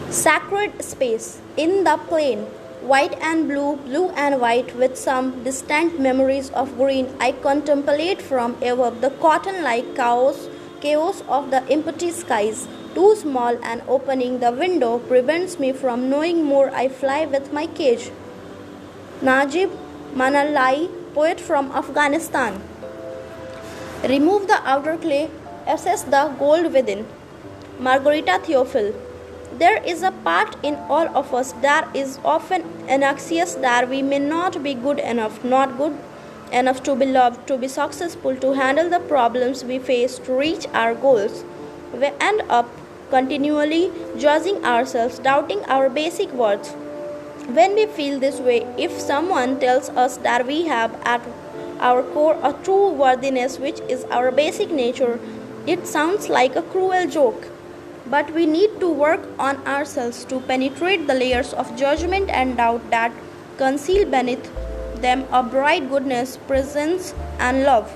Sacred space. In the plain, white and blue, blue and white, with some distant memories of green, I contemplate from above the cotton like chaos of the empty skies. Too small, and opening the window prevents me from knowing more. I fly with my cage. Najib Manalai, poet from Afghanistan. Remove the outer clay, assess the gold within. Margarita Theophil. There is a part in all of us that is often anxious that we may not be good enough, not good enough to be loved, to be successful, to handle the problems we face, to reach our goals. We end up continually judging ourselves, doubting our basic worth. When we feel this way, if someone tells us that we have at our core a true worthiness, which is our basic nature, it sounds like a cruel joke. But we need to work on ourselves to penetrate the layers of judgment and doubt that conceal beneath them a bright goodness, presence, and love.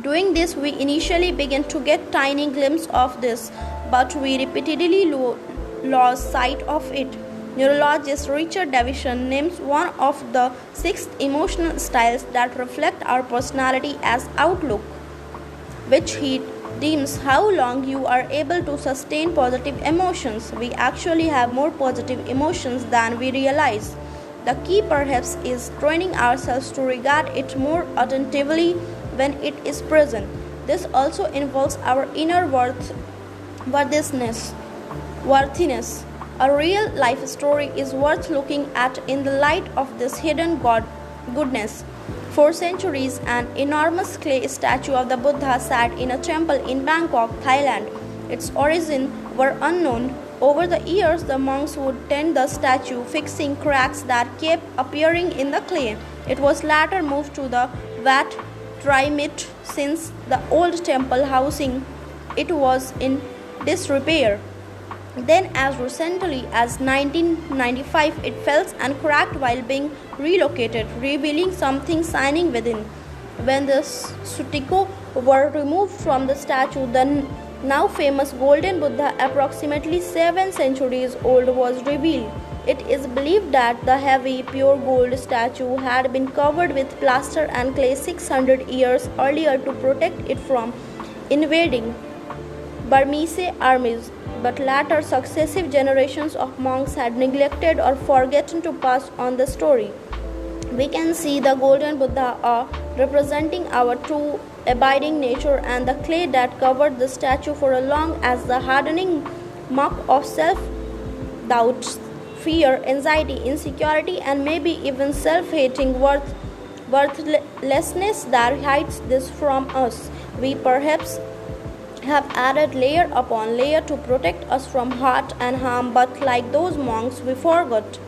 Doing this, we initially begin to get tiny glimpses of this, but we repeatedly lose sight of it. Neurologist Richard Davidson names one of the 6 emotional styles that reflect our personality as outlook, which he deems how long you are able to sustain positive emotions. We actually have more positive emotions than we realize. The key perhaps is training ourselves to regard it more attentively when it is present. This also involves our inner worthiness. A real life story is worth looking at in the light of this hidden goodness. For centuries, an enormous clay statue of the Buddha sat in a temple in Bangkok, Thailand. Its origins were unknown. Over the years, the monks would tend the statue, fixing cracks that kept appearing in the clay. It was later moved to the Wat Trimit since the old temple housing it was in disrepair. Then, as recently as 1995, it fell and cracked while being relocated, revealing something shining within. When the Sutiko were removed from the statue, the now famous Golden Buddha, approximately 7 centuries old, was revealed. It is believed that the heavy, pure gold statue had been covered with plaster and clay 600 years earlier to protect it from invading Burmese armies, but later successive generations of monks had neglected or forgotten to pass on the story. We can see the Golden Buddha representing our true abiding nature, and the clay that covered the statue for a long as the hardening mark of self-doubt, fear, anxiety, insecurity, and maybe even self-hating worthlessness that hides this from us. We perhaps have added layer upon layer to protect us from hurt and harm, but like those monks, we forgot.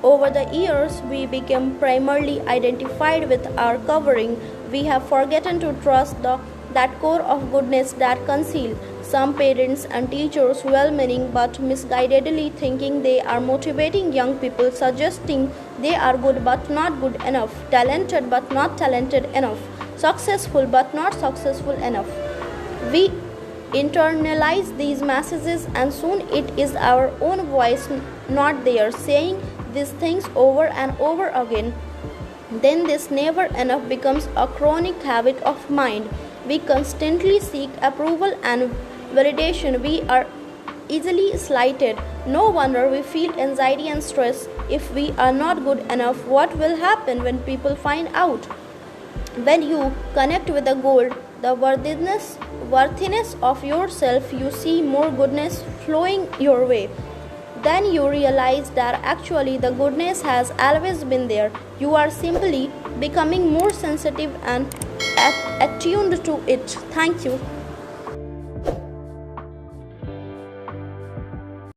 Over the years, we became primarily identified with our covering. We have forgotten to trust that core of goodness that conceal. Some parents and teachers, well-meaning but misguidedly thinking they are motivating young people, suggesting they are good but not good enough, talented but not talented enough, successful but not successful enough. We internalize these messages, and soon it is our own voice, not theirs, saying these things over and over again. Then this never enough becomes a chronic habit of mind. We constantly seek approval and validation. We are easily slighted. No wonder we feel anxiety and stress. If we are not good enough, what will happen when people find out? When you connect with the gold, the worthiness of yourself, you see more goodness flowing your way. Then you realize that actually the goodness has always been there. You are simply becoming more sensitive and attuned to it. Thank you.